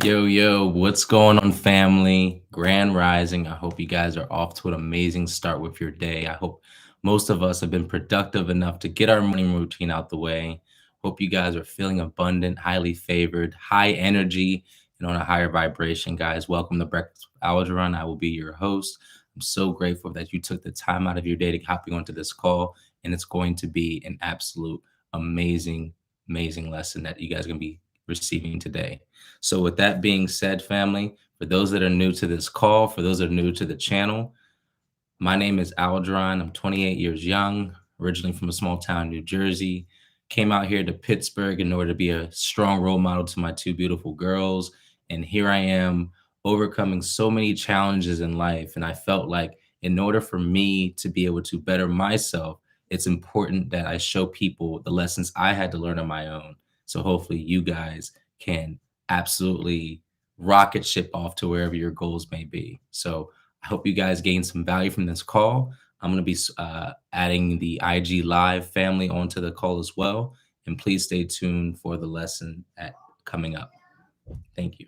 Yo, what's going on, family? Grand Rising. I hope you guys are off to an amazing start with your day. I hope most of us have been productive enough to get our morning routine out the way. Hope you guys are feeling abundant, highly favored, high energy, and on a higher vibration, guys. Welcome to Breakfast with Algernon. I will be your host. I'm so grateful that you took the time out of your day to hop onto this call, and it's going to be an absolute amazing lesson that you guys are going to be receiving today. So, with that being said, family, for those that are new to this call, for those that are new to the channel, my name is Aldron. I'm 28 years young, originally from a small town in New Jersey. Came out here to Pittsburgh in order to be a strong role model to my two beautiful girls. And here I am overcoming so many challenges in life. And I felt like in order for me to be able to better myself, it's important that I show people the lessons I had to learn on my own. So hopefully you guys can absolutely rocket ship off to wherever your goals may be. So I hope you guys gain some value from this call. I'm going to be adding the IG Live family onto the call as well. And please stay tuned for the lesson coming up. Thank you.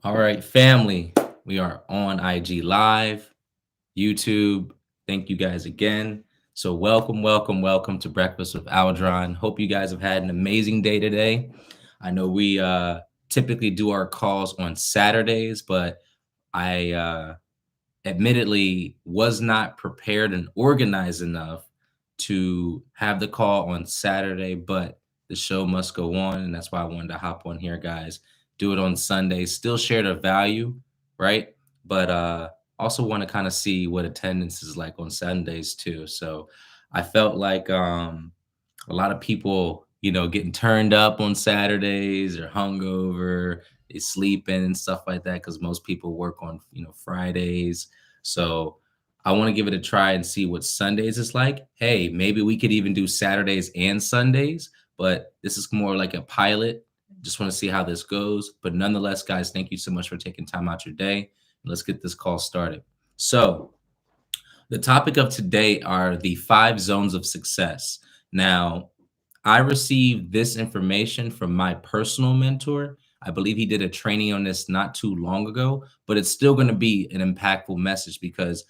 All right, family, we are on IG Live, YouTube. Thank you guys again. So welcome to Breakfast with Aldron. Hope you guys have had an amazing day today. I know we typically do our calls on Saturdays, but I admittedly was not prepared and organized enough to have the call on Saturday, but the show must go on. And that's why I wanted to hop on here, guys. Do it on Sunday, still share the value, right? But also want to kind of see what attendance is like on Sundays too. So I felt like a lot of people, getting turned up on Saturdays or hungover, they sleeping and stuff like that because most people work on, Fridays. So I want to give it a try and see what Sundays is like. Hey, maybe we could even do Saturdays and Sundays, but this is more like a pilot. Just want to see how this goes. But nonetheless, guys, thank you so much for taking time out your day. Let's get this call started. So, the topic of today are the 5 zones of success. Now, I received this information from my personal mentor. I believe he did a training on this not too long ago, but it's still going to be an impactful message because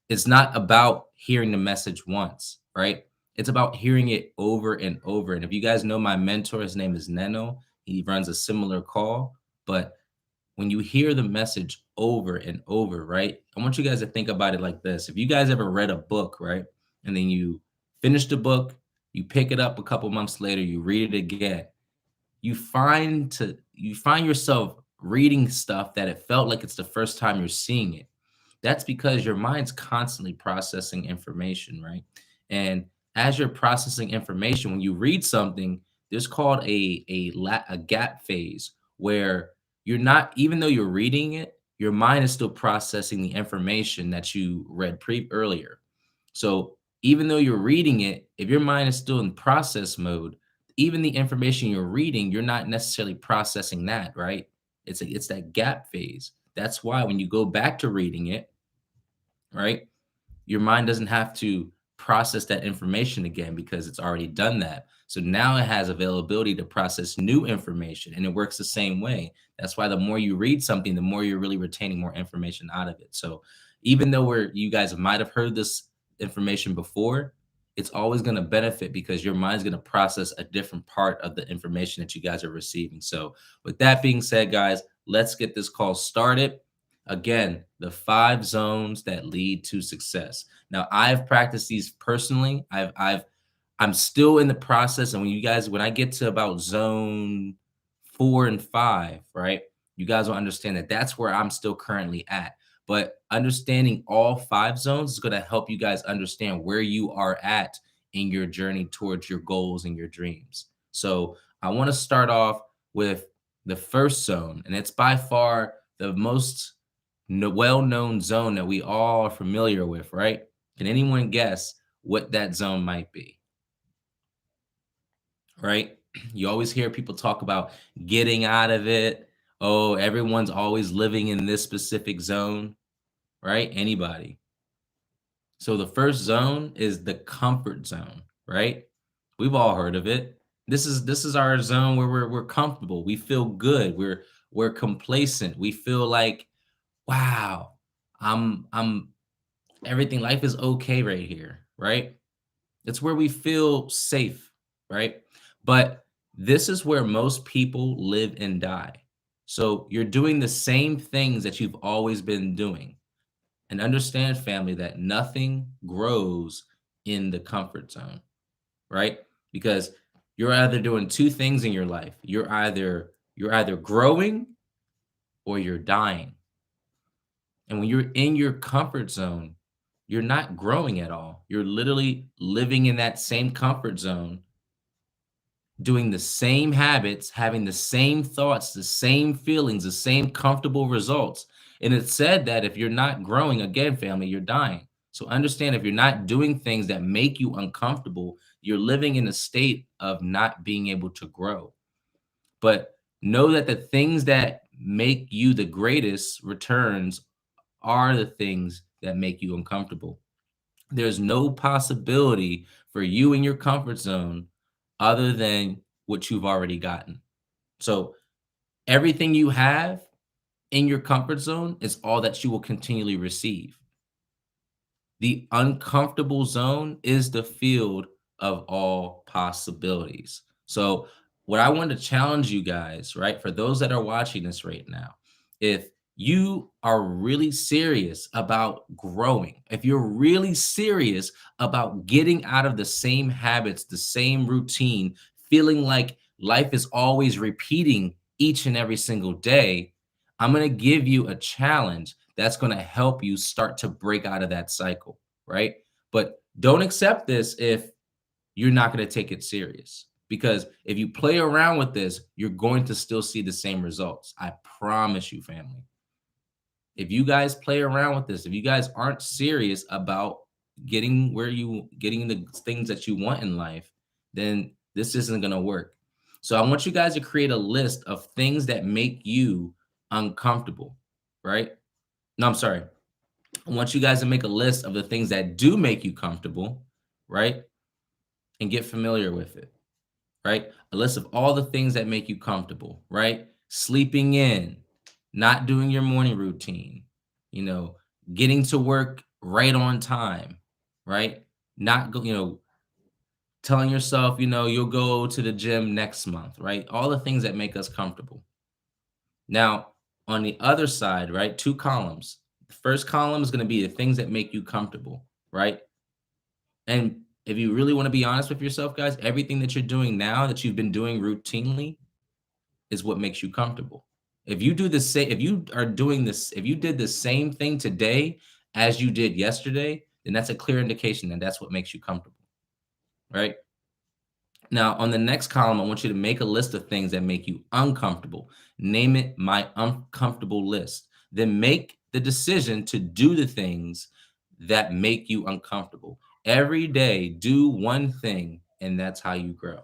it's not about hearing the message once, right? It's about hearing it over and over. And if you guys know my mentor, his name is Neno. He runs a similar call, but when you hear the message over and over, right? I want you guys to think about it like this. If you guys ever read a book, right? And then you finish the book, you pick it up a couple months later, you read it again, you find yourself reading stuff that it felt like it's the first time you're seeing it. That's because your mind's constantly processing information, right? And as you're processing information, when you read something, there's called a gap phase where you're not, even though you're reading it, your mind is still processing the information that you read earlier. So even though you're reading it, if your mind is still in process mode, even the information you're reading, you're not necessarily processing that, right? It's that gap phase. That's why when you go back to reading it, right? Your mind doesn't have to process that information again because it's already done that. So now it has availability to process new information and it works the same way. That's why the more you read something, the more you're really retaining more information out of it. So even though you guys might have heard this information before, it's always going to benefit because your mind's going to process a different part of the information that you guys are receiving. So with that being said, guys, let's get this call started. Again, the 5 zones that lead to success. Now, I've practiced these personally. I'm still in the process. And when I get to about zone 4 and 5, right, you guys will understand that that's where I'm still currently at. But understanding all 5 zones is going to help you guys understand where you are at in your journey towards your goals and your dreams. So I want to start off with the first zone, and it's by far the most well-known zone that we all are familiar with, right? Can anyone guess what that zone might be? Right? You always hear people talk about getting out of it. Oh, everyone's always living in this specific zone, right? Anybody. So the first zone is the comfort zone, right? We've all heard of it. This is our zone where we're comfortable. We feel good. We're complacent. We feel like, wow, I'm everything, life is okay right here, right? It's where we feel safe, right? But this is where most people live and die. So you're doing the same things that you've always been doing. And understand, family, that nothing grows in the comfort zone, right? Because you're either doing two things in your life. You're either growing or you're dying. And when you're in your comfort zone, you're not growing at all. You're literally living in that same comfort zone, doing the same habits, having the same thoughts, the same feelings, the same comfortable results. And it's said that if you're not growing, again, family, you're dying. So understand, if you're not doing things that make you uncomfortable, you're living in a state of not being able to grow. But know that the things that make you the greatest returns are the things that make you uncomfortable. There's no possibility for you in your comfort zone other than what you've already gotten. So everything you have in your comfort zone is all that you will continually receive. The uncomfortable zone is the field of all possibilities. So, what I want to challenge you guys, right, for those that are watching this right now, if you are really serious about growing, if you're really serious about getting out of the same habits, the same routine, feeling like life is always repeating each and every single day, I'm going to give you a challenge that's going to help you start to break out of that cycle, right? But don't accept this if you're not going to take it serious. Because if you play around with this, you're going to still see the same results. I promise you, family. If you guys play around with this, if you guys aren't serious about getting the things that you want in life, then this isn't going to work. So I want you guys to create a list of things that make you uncomfortable, right? No, I'm sorry. I want you guys to make a list of the things that do make you comfortable, right? And get familiar with it, right? A list of all the things that make you comfortable, right? Sleeping in, not doing your morning routine, you know, getting to work right on time, right? Not go, telling yourself, you'll go to the gym next month, right? All the things that make us comfortable. Now, on the other side, right, two columns. The first column is going to be the things that make you comfortable, right? And if you really want to be honest with yourself, guys, everything that you're doing now that you've been doing routinely is what makes you comfortable. If you do the same, if you are doing this, if you did the same thing today as you did yesterday, then that's a clear indication that that's what makes you comfortable, right? Now, on the next column, I want you to make a list of things that make you uncomfortable. Name it my uncomfortable list. Then make the decision to do the things that make you uncomfortable. Every day, do one thing, and that's how you grow.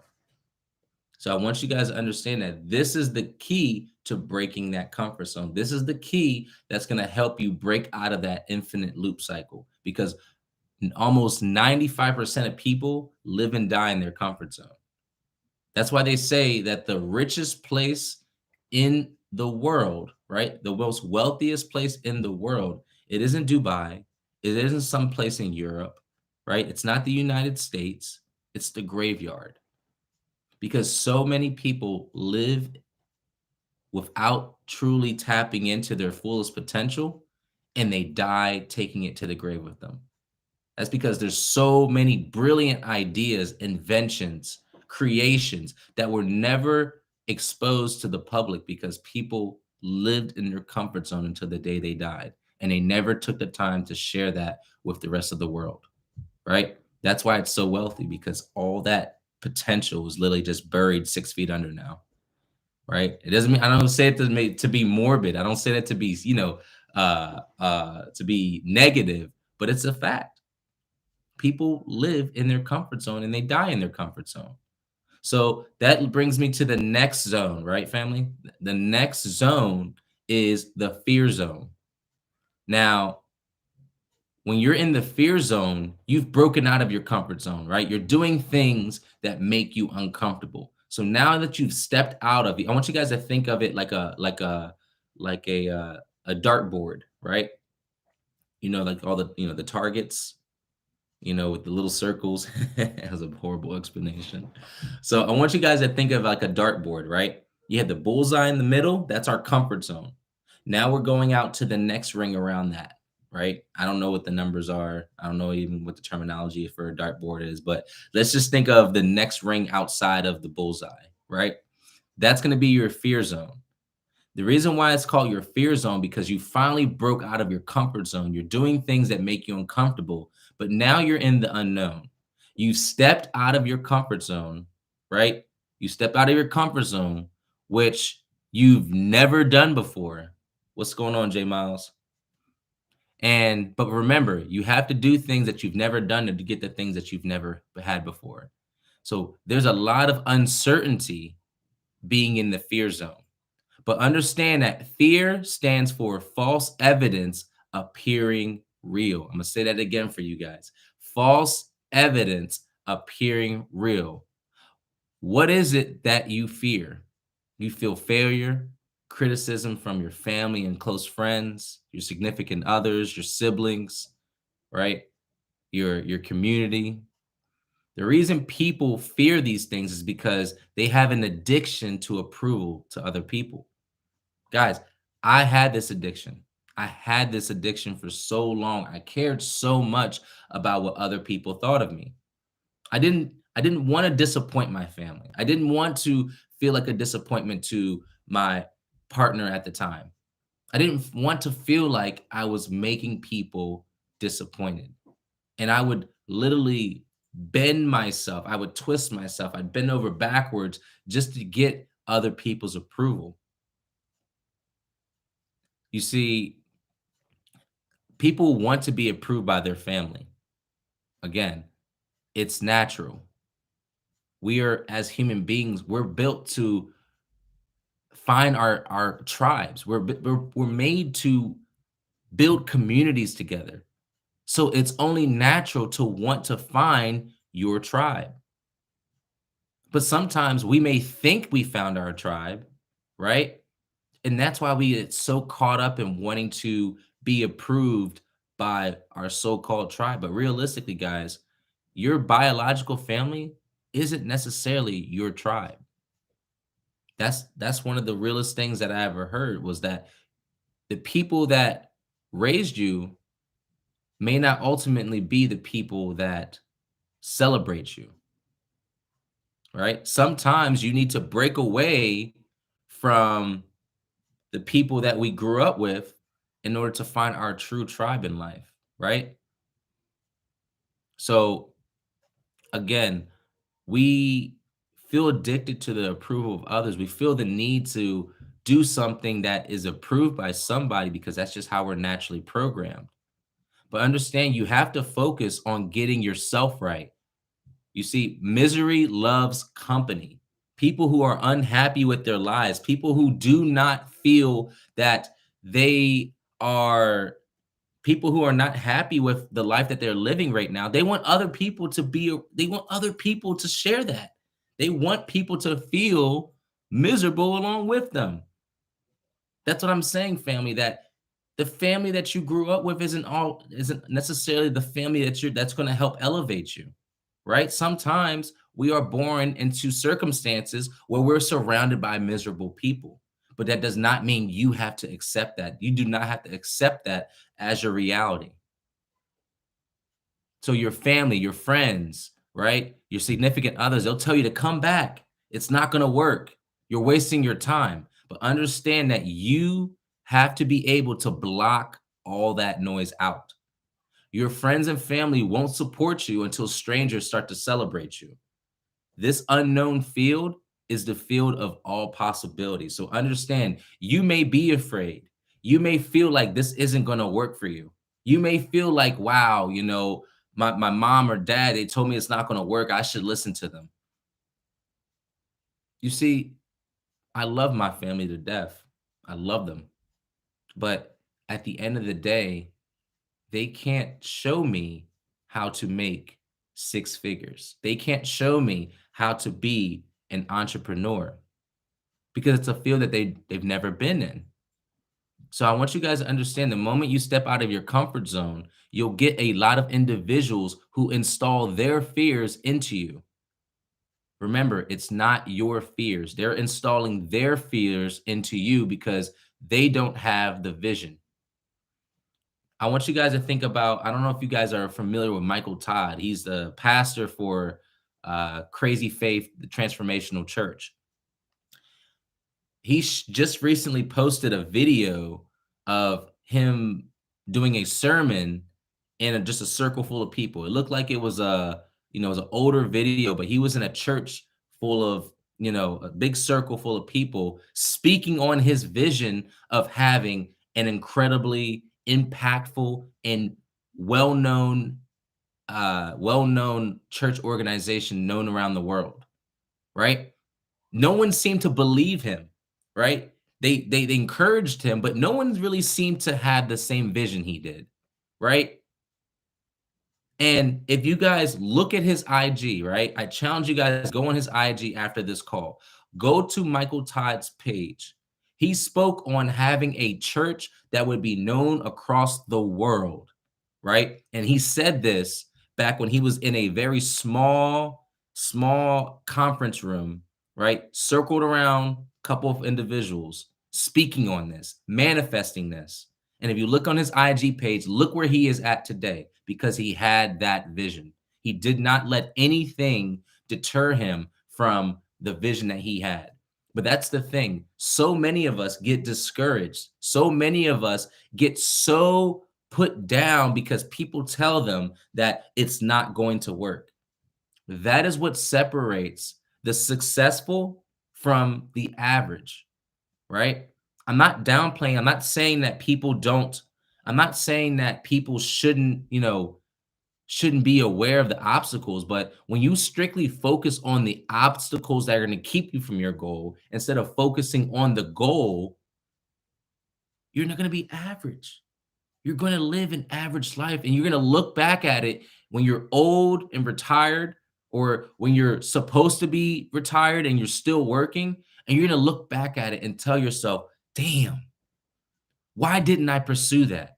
So I want you guys to understand that this is the key to breaking that comfort zone. This is the key that's going to help you break out of that infinite loop cycle, because almost 95% of people live and die in their comfort zone. That's why they say that the richest place in the world, right? The most wealthiest place in the world, it isn't Dubai, it isn't some place in Europe, right? It's not the United States, it's the graveyard. Because so many people live without truly tapping into their fullest potential, and they die taking it to the grave with them. That's because there's so many brilliant ideas, inventions, creations that were never exposed to the public because people lived in their comfort zone until the day they died. And they never took the time to share that with the rest of the world, right? That's why it's so wealthy, because all that potential is literally just buried 6 feet under now, right? It doesn't mean, I don't say it to be morbid. I don't say that to be, to be negative, but it's a fact. People live in their comfort zone and they die in their comfort zone. So that brings me to the next zone, right, family? The next zone is the fear zone. Now, When you're in the fear zone, you've broken out of your comfort zone, right? You're doing things that make you uncomfortable. So now that you've stepped out of it, I want you guys to think of it like a dartboard, right? Like all the targets, with the little circles. It has a horrible explanation. So I want you guys to think of like a dartboard, right? You have the bullseye in the middle. That's our comfort zone. Now we're going out to the next ring around that, right? I don't know what the numbers are. I don't know even what the terminology for a dartboard is, but let's just think of the next ring outside of the bullseye, right? That's going to be your fear zone. The reason why it's called your fear zone because you finally broke out of your comfort zone. You're doing things that make you uncomfortable, but now you're in the unknown. You stepped out of your comfort zone, right? You step out of your comfort zone, which you've never done before. What's going on, Jay Miles? But remember, you have to do things that you've never done to get the things that you've never had before. So there's a lot of uncertainty being in the fear zone. But understand that fear stands for false evidence appearing real. I'm going to say that again for you guys. False evidence appearing real. What is it that you fear? You feel failure, criticism from your family and close friends, your significant others, your siblings, right? Your community. The reason people fear these things is because they have an addiction to approval to other people. Guys, I had this addiction. I had this addiction for so long. I cared so much about what other people thought of me. I didn't want to disappoint my family. I didn't want to feel like a disappointment to my partner at the time. I didn't want to feel like I was making people disappointed. And I would literally bend myself. I would twist myself. I'd bend over backwards just to get other people's approval. You see, people want to be approved by their family. Again, it's natural. We are, as human beings, we're built to find our tribes. We're made to build communities together. So it's only natural to want to find your tribe. But sometimes we may think we found our tribe, right? And that's why we get so caught up in wanting to be approved by our so-called tribe. But realistically, guys, your biological family isn't necessarily your tribe. That's one of the realest things that I ever heard was that the people that raised you may not ultimately be the people that celebrate you, right? Sometimes you need to break away from the people that we grew up with in order to find our true tribe in life, right? So again, we feel addicted to the approval of others. We feel the need to do something that is approved by somebody because that's just how we're naturally programmed. But understand you have to focus on getting yourself right. You see, misery loves company. People who are unhappy with their lives, people who do not feel that they are people who are not happy with the life that they're living right now, they want other people to they want other people to share that. They want people to feel miserable along with them. That's what I'm saying, family, that the family that you grew up with isn't necessarily the family that's going to help elevate you, right? Sometimes we are born into circumstances where we're surrounded by miserable people, but that does not mean you have to accept that. You do not have to accept that as your reality. So your family, your friends, right? Your significant others, they'll tell you to come back. It's not going to work. You're wasting your time. But understand that you have to be able to block all that noise out. Your friends and family won't support you until strangers start to celebrate you. This unknown field is the field of all possibilities. So understand, you may be afraid. You may feel like this isn't going to work for you. You may feel like, wow, my mom or dad, they told me it's not going to work. I should listen to them. You see, I love my family to death. I love them. But at the end of the day, they can't show me how to make six figures. They can't show me how to be an entrepreneur because it's a field that they've never been in. So I want you guys to understand the moment you step out of your comfort zone, you'll get a lot of individuals who install their fears into you. Remember, it's not your fears. They're installing their fears into you because they don't have the vision. I want you guys to think about, I don't know if you guys are familiar with Michael Todd. He's the pastor for Crazy Faith, the Transformational Church. He just recently posted a video of him doing a sermon in just a circle full of people. It looked like it was it was an older video, but he was in a church full of, a big circle full of people speaking on his vision of having an incredibly impactful and well-known well-known church organization known around the world, right? No one seemed to believe him, right? They encouraged him, but no one really seemed to have the same vision he did, right? And if you guys look at his IG, right? I challenge you guys, go on his IG after this call. Go to Michael Todd's page. He spoke on having a church that would be known across the world, right? And he said this back when he was in a very small conference room, right? Circled around a couple of individuals speaking on this, manifesting this. And if you look on his IG page, look where he is at today because he had that vision. He did not let anything deter him from the vision that he had. But that's the thing. So many of us get discouraged. So many of us get so put down because people tell them that it's not going to work. That is what separates the successful from the average, right? I'm not downplaying. I'm not saying that I'm not saying that people shouldn't be aware of the obstacles, but when you strictly focus on the obstacles that are going to keep you from your goal instead of focusing on the goal, you're not going to be average. You're going to live an average life and you're going to look back at it when you're old and retired or when you're supposed to be retired and you're still working, and you're going to look back at it and tell yourself, damn, why didn't I pursue that?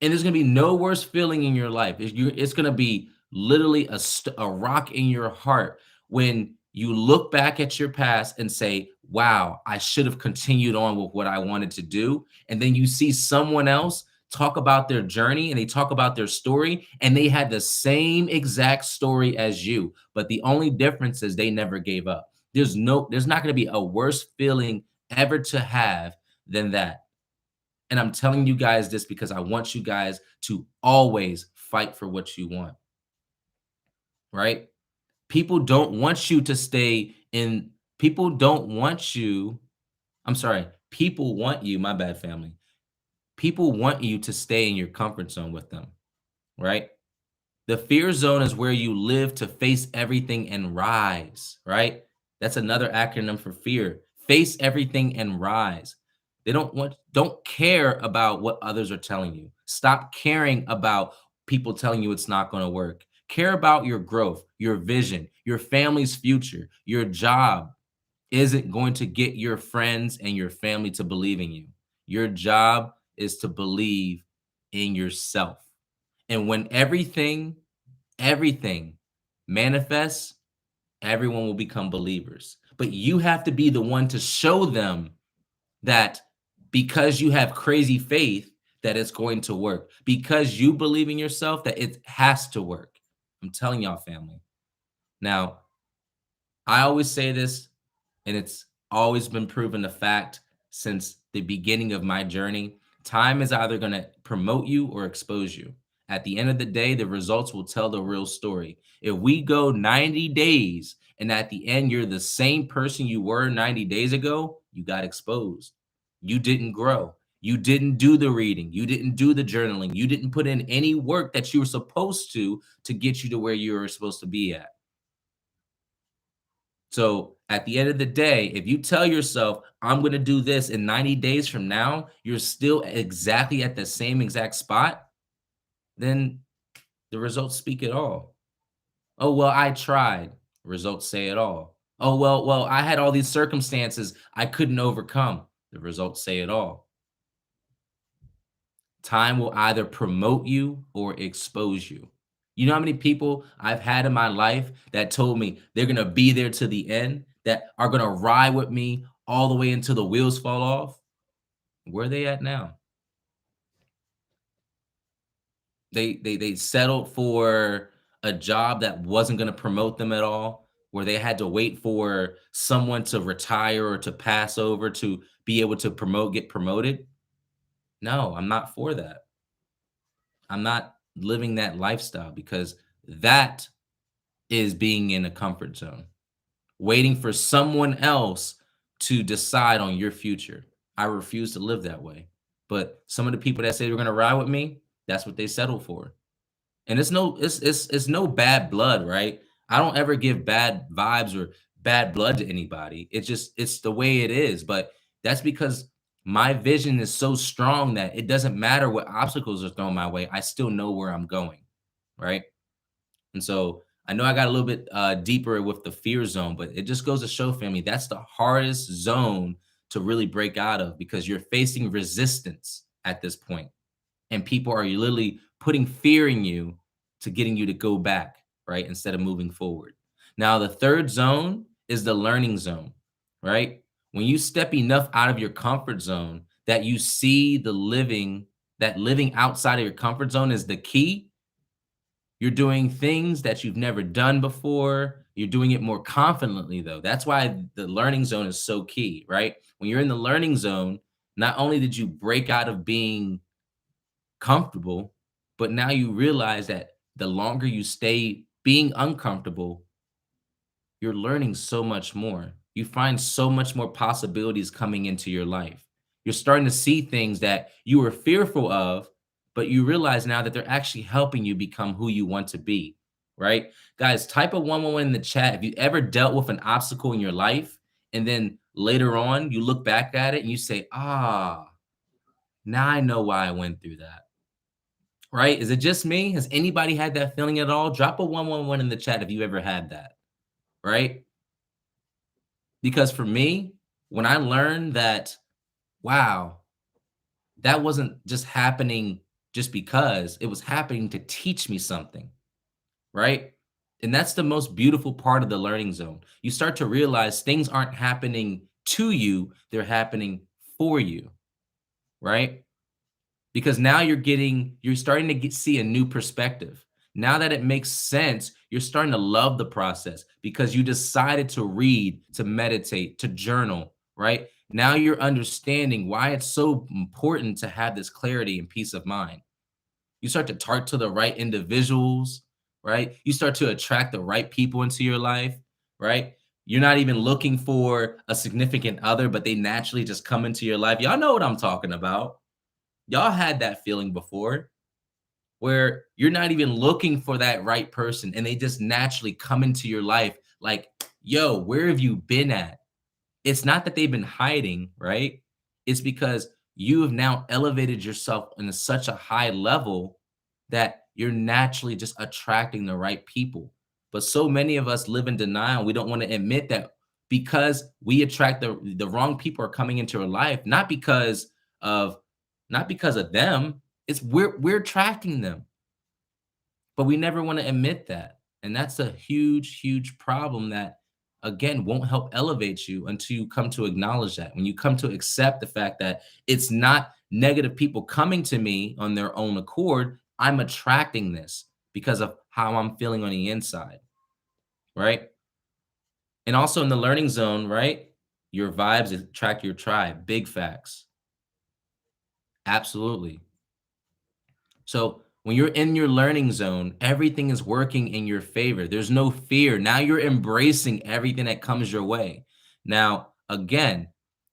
And there's going to be no worse feeling in your life. It's going to be literally a rock in your heart when you look back at your past and say, wow, I should have continued on with what I wanted to do. And then you see someone else talk about their journey and they talk about their story and they had the same exact story as you. But the only difference is they never gave up. There's not going to be a worse feeling ever to have than that. And I'm telling you guys this because I want you guys to always fight for what you want, right? People don't want you to stay in, people don't want you, I'm sorry, people want you, my bad family. People want you to stay in your comfort zone with them, right? The fear zone is where you live to face everything and rise, right? That's another acronym for fear. Face everything and rise. They don't care about what others are telling you. Stop caring about people telling you it's not going to work. Care about your growth, your vision, your family's future. Your job isn't going to get your friends and your family to believe in you. Your job is to believe in yourself. And when everything manifests, everyone will become believers. But you have to be the one to show them that because you have crazy faith, that it's going to work. Because you believe in yourself, that it has to work. I'm telling y'all, family. Now, I always say this, and it's always been proven a fact since the beginning of my journey. Time is either going to promote you or expose you. At the end of the day, the results will tell the real story. If we go 90 days and at the end you're the same person you were 90 days ago, you got exposed. You didn't grow. You didn't do the reading. You didn't do the journaling. You didn't put in any work that you were supposed to get you to where you were supposed to be at. So at the end of the day, if you tell yourself, I'm going to do this in 90 days from now, you're still exactly at the same exact spot, then the results speak it all. Oh, well, I tried. Results say it all. Oh, well, I had all these circumstances I couldn't overcome. The results say it all. Time will either promote you or expose you. You know how many people I've had in my life that told me they're going to be there to the end, that are going to ride with me all the way until the wheels fall off? Where are they at now? They settled for a job that wasn't gonna promote them at all, where they had to wait for someone to retire or to pass over to be able to get promoted. No, I'm not for that. I'm not living that lifestyle because that is being in a comfort zone, waiting for someone else to decide on your future. I refuse to live that way. But some of the people that say they're gonna ride with me, that's what they settle for. And it's no bad blood, right? I don't ever give bad vibes or bad blood to anybody. It's the way it is. But that's because my vision is so strong that it doesn't matter what obstacles are thrown my way. I still know where I'm going, right? And so I know I got a little bit deeper with the fear zone, but it just goes to show, family, that's the hardest zone to really break out of because you're facing resistance at this point and people are literally putting fear in you to getting you to go back, right? Instead of moving forward. Now, the third zone is the learning zone, right? When you step enough out of your comfort zone that you see that living outside of your comfort zone is the key. You're doing things that you've never done before. You're doing it more confidently, though. That's why the learning zone is so key, right? When you're in the learning zone, not only did you break out of being comfortable, but now you realize that the longer you stay being uncomfortable, you're learning so much more. You find so much more possibilities coming into your life. You're starting to see things that you were fearful of, but you realize now that they're actually helping you become who you want to be, right? Guys, type a 111 in the chat if you ever dealt with an obstacle in your life and then later on you look back at it and you say, "Ah, now I know why I went through that." Right? Is it just me? Has anybody had that feeling at all? Drop a 111 in the chat if you ever had that, right? Because for me, when I learned that, wow, that wasn't just happening just because, it was happening to teach me something, right? And that's the most beautiful part of the learning zone. You start to realize things aren't happening to you, they're happening for you, right? Because now you're starting to see a new perspective. Now that it makes sense, you're starting to love the process because you decided to read, to meditate, to journal, right? Now you're understanding why it's so important to have this clarity and peace of mind. You start to talk to the right individuals, right? You start to attract the right people into your life, right? You're not even looking for a significant other, but they naturally just come into your life. Y'all know what I'm talking about. Y'all had that feeling before where you're not even looking for that right person and they just naturally come into your life like, yo, where have you been at? It's not that they've been hiding, right? It's because you have now elevated yourself in such a high level that you're naturally just attracting the right people. But so many of us live in denial. We don't want to admit that because we attract the wrong people are coming into our life, of not because of them. It's we're attracting them, but we never want to admit that. And that's a huge, huge problem that again won't help elevate you until you come to acknowledge that. When you come to accept the fact that it's not negative people coming to me on their own accord, I'm attracting this because of how I'm feeling on the inside, right? And also in the learning zone, right? Your vibes attract your tribe. Big facts. Absolutely. So when you're in your learning zone, everything is working in your favor. There's no fear. Now you're embracing everything that comes your way. Now, again,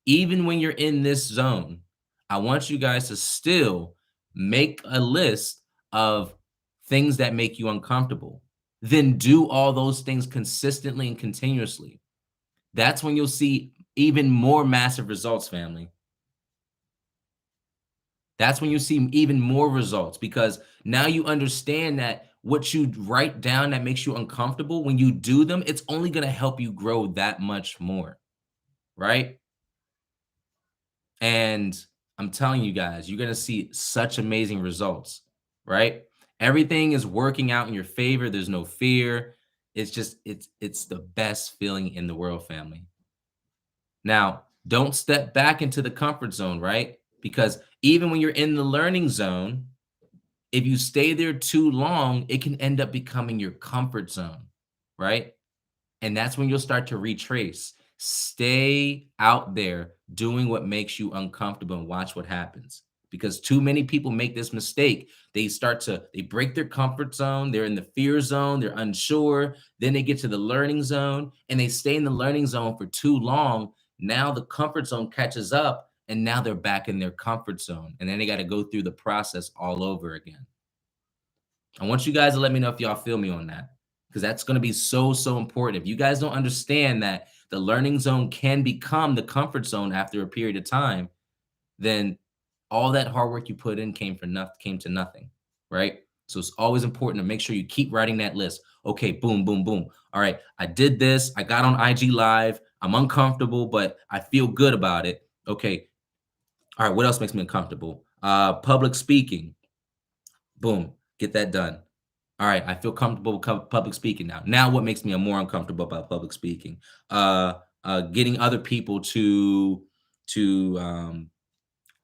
even when you're in this zone, I want you guys to still make a list of things that make you uncomfortable. Then do all those things consistently and continuously. That's when you'll see even more massive results, family. That's when you see even more results, because now you understand that what you write down that makes you uncomfortable, when you do them, it's only going to help you grow that much more, right? And I'm telling you guys, you're going to see such amazing results, right? Everything is working out in your favor. There's no fear. It's just it's the best feeling in the world, family. Now, don't step back into the comfort zone, right? Because even when you're in the learning zone, if you stay there too long, it can end up becoming your comfort zone, right? And that's when you'll start to retrace. Stay out there doing what makes you uncomfortable and watch what happens. Because too many people make this mistake. They break their comfort zone, they're in the fear zone, they're unsure, then they get to the learning zone and they stay in the learning zone for too long. Now the comfort zone catches up and now they're back in their comfort zone. And then they got to go through the process all over again. I want you guys to let me know if y'all feel me on that, because that's going to be so, so important. If you guys don't understand that the learning zone can become the comfort zone after a period of time, then all that hard work you put in came to nothing, right? So it's always important to make sure you keep writing that list. Okay, boom, boom, boom. All right, I did this. I got on IG Live. I'm uncomfortable, but I feel good about it. Okay. All right, what else makes me uncomfortable? Public speaking. Boom, get that done. All right, I feel comfortable with public speaking now. Now, what makes me more uncomfortable about public speaking? Getting other people to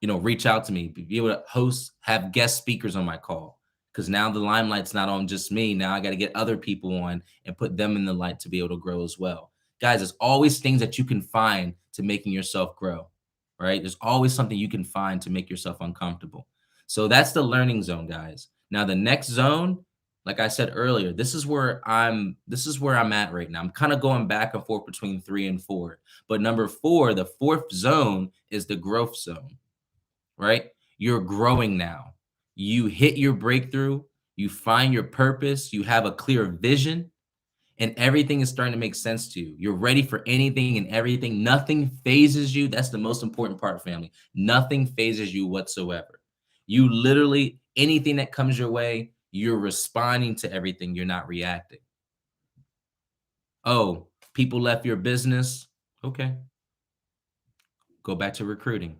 reach out to me, be able to host, have guest speakers on my call. Because now the limelight's not on just me. Now I got to get other people on and put them in the light to be able to grow as well. Guys, there's always things that you can find to making yourself grow, right? There's always something you can find to make yourself uncomfortable. So that's the learning zone, guys. Now the next zone, like I said earlier, this is where I'm at right now. I'm kind of going back and forth between 3 and 4. But number 4, the fourth zone, is the growth zone, right? You're growing now. You hit your breakthrough, you find your purpose, you have a clear vision, and everything is starting to make sense to you. You're ready for anything and everything. Nothing phases you. That's the most important part, family. Nothing phases you whatsoever. You literally, anything that comes your way, you're responding to everything. You're not reacting. Oh, people left your business. Okay. Go back to recruiting.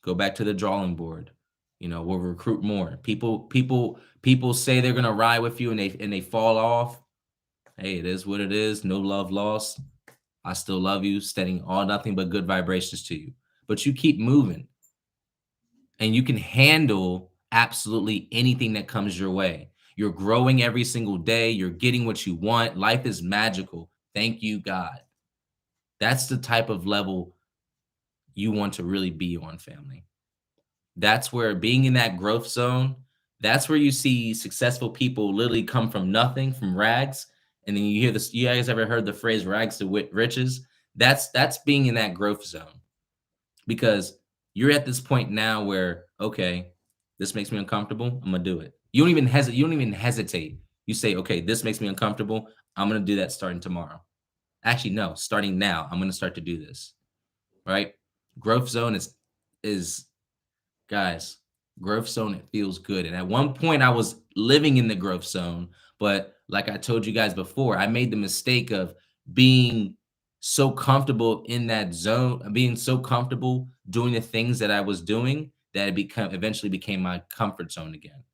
Go back to the drawing board. We'll recruit more. People say they're gonna ride with you and they fall off. Hey, it is what it is. No love lost. I still love you, sending all nothing but good vibrations to you. But you keep moving and you can handle absolutely anything that comes your way. You're growing every single day. You're getting what you want. Life is magical. Thank you, God. That's the type of level you want to really be on, family. That's where being in that growth zone, that's where you see successful people literally come from nothing, from rags. And then you hear this, you guys ever heard the phrase rags to riches? That's being in that growth zone, because you're at this point now where, okay, this makes me uncomfortable. I'm gonna do it. You don't even hesitate. You say, okay, this makes me uncomfortable. I'm gonna do that starting tomorrow. Actually, no, starting now. I'm gonna start to do this. Right? Growth zone is guys, growth zone, it feels good. And at one point I was living in the growth zone, but like I told you guys before, I made the mistake of being so comfortable in that zone, being so comfortable doing the things that I was doing, that it eventually became my comfort zone again.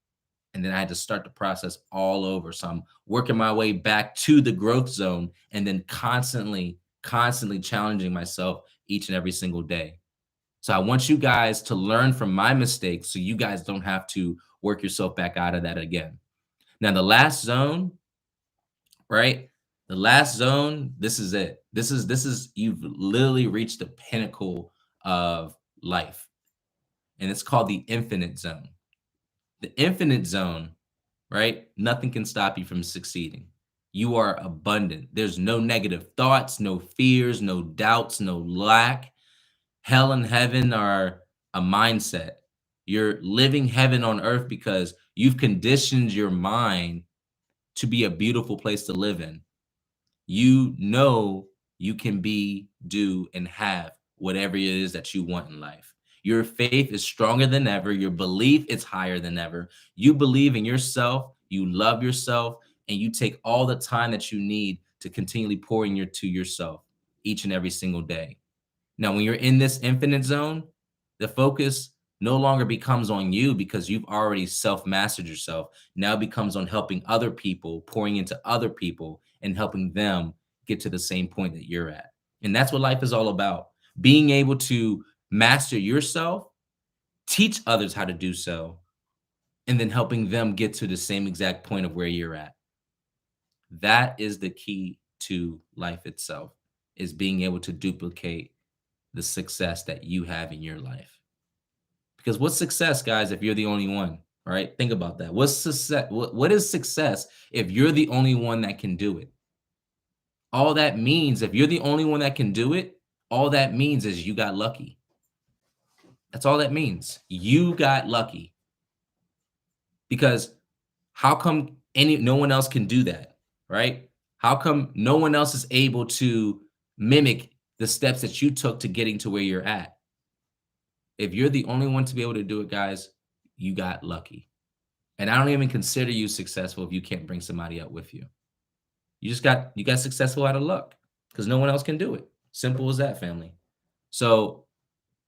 And then I had to start the process all over. So I'm working my way back to the growth zone and then constantly challenging myself each and every single day. So I want you guys to learn from my mistakes so you guys don't have to work yourself back out of that again. Now, the last zone, right? The last zone, this is it. This is you've literally reached the pinnacle of life. And it's called the infinite zone. The infinite zone, right? Nothing can stop you from succeeding. You are abundant. There's no negative thoughts, no fears, no doubts, no lack. Hell and heaven are a mindset. You're living heaven on earth because you've conditioned your mind to be a beautiful place to live in. You know you can be, do, and have whatever it is that you want in life. Your faith is stronger than ever. Your belief is higher than ever. You believe in yourself, you love yourself, and you take all the time that you need to continually pour to yourself each and every single day. Now, when you're in this infinite zone, the focus no longer becomes on you because you've already self-mastered yourself. Now it becomes on helping other people, pouring into other people, and helping them get to the same point that you're at. And that's what life is all about. Being able to master yourself, teach others how to do so, and then helping them get to the same exact point of where you're at. That is the key to life itself, is being able to duplicate the success that you have in your life. Because what's success, guys, if you're the only one, right? Think about that. What's success? What is success if you're the only one that can do it? All that means, if you're the only one that can do it, all that means is you got lucky. That's all that means. You got lucky. Because how come no one else can do that, right? How come no one else is able to mimic the steps that you took to getting to where you're at? If you're the only one to be able to do it, guys, you got lucky. And I don't even consider you successful if you can't bring somebody up with you. You got successful out of luck because no one else can do it. Simple as that, family. So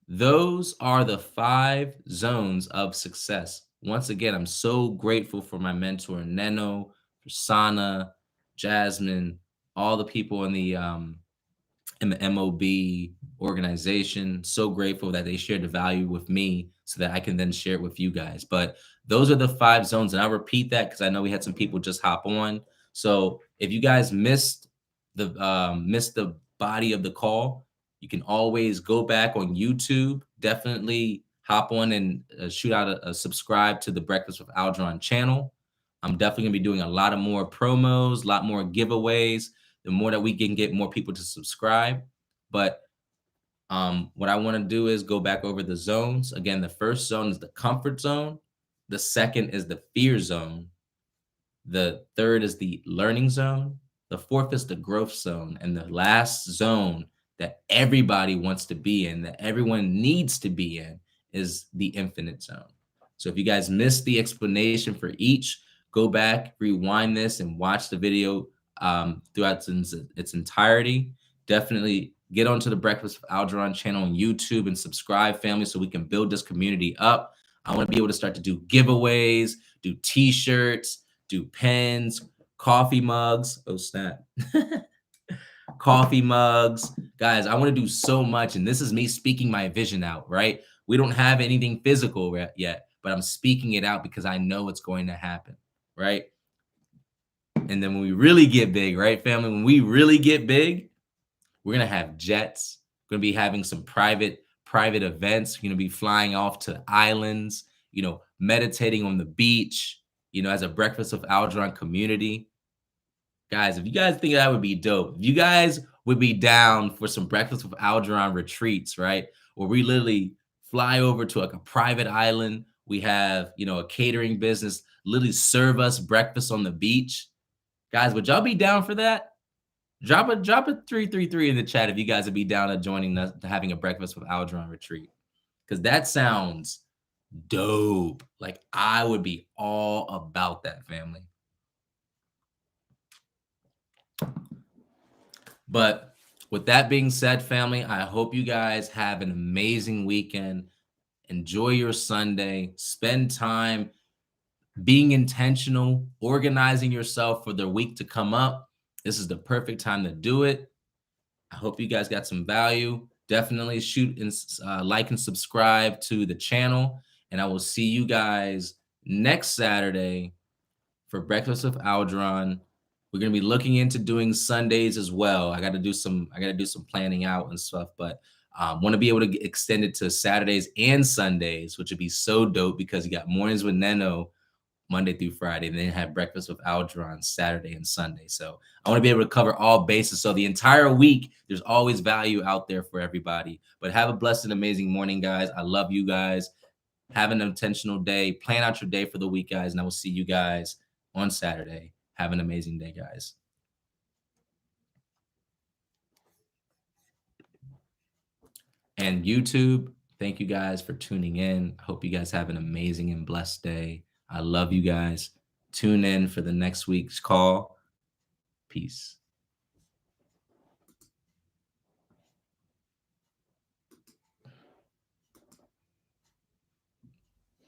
those are the 5 zones of success. Once again, I'm so grateful for my mentor, Neno, for Sana, Jasmine, all the people in the MOB organization. So grateful that they shared the value with me so that I can then share it with you guys. But those are the 5 zones. And I'll repeat that because I know we had some people just hop on. So if you guys missed the body of the call, you can always go back on YouTube. Definitely hop on and shoot out a subscribe to the Breakfast with Aldron channel. I'm definitely going to be doing a lot of more promos, a lot more giveaways. The more that we can get more people to subscribe. But what I want to do is go back over the zones. Again, the first zone is the comfort zone. The second is the fear zone. The third is the learning zone. The fourth is the growth zone. And the last zone that everybody wants to be in, that everyone needs to be in, is the infinite zone. So if you guys missed the explanation for each, go back, rewind this, and watch the video throughout its entirety. Definitely get onto the Breakfast with Aldron channel on YouTube and subscribe, family, so we can build this community up. I want to be able to start to do giveaways, do t-shirts, do pens, coffee mugs. Oh, snap. Coffee mugs. Guys, I want to do so much, and this is me speaking my vision out, right? We don't have anything physical yet, but I'm speaking it out because I know it's going to happen, right? And then when we really get big, right, family? When we really get big, we're going to have jets. We're going to be having some private events. We're going to be flying off to islands, meditating on the beach, as a Breakfast with Aldron community. Guys, if you guys think that would be dope, if you guys would be down for some Breakfast with Aldron retreats, right? Where we literally fly over to a private island. We have, a catering business literally serve us breakfast on the beach. Guys, would y'all be down for that? Drop a 333 in the chat if you guys would be down to joining us, to having a Breakfast with Aldron retreat. Because that sounds dope. Like, I would be all about that, family. But with that being said, family, I hope you guys have an amazing weekend. Enjoy your Sunday. Spend time being intentional, organizing yourself for the week to come up. This is the perfect time to do it. I hope you guys got some value. Definitely shoot and like and subscribe to the channel. And I will see you guys next Saturday for Breakfast with Aldron. We're going to be looking into doing Sundays as well. I got to do some planning out and stuff, but want to be able to extend it to Saturdays and Sundays, which would be so dope because you got Mornings with Neno Monday through Friday, and then have Breakfast with Aldron Saturday and Sunday. So I want to be able to cover all bases. So the entire week, there's always value out there for everybody. But have a blessed and amazing morning, guys. I love you guys. Have an intentional day. Plan out your day for the week, guys. And I will see you guys on Saturday. Have an amazing day, guys. And YouTube, Thank you guys for tuning in. I hope you guys have an amazing and blessed day. I love you guys. Tune in for the next week's call. Peace.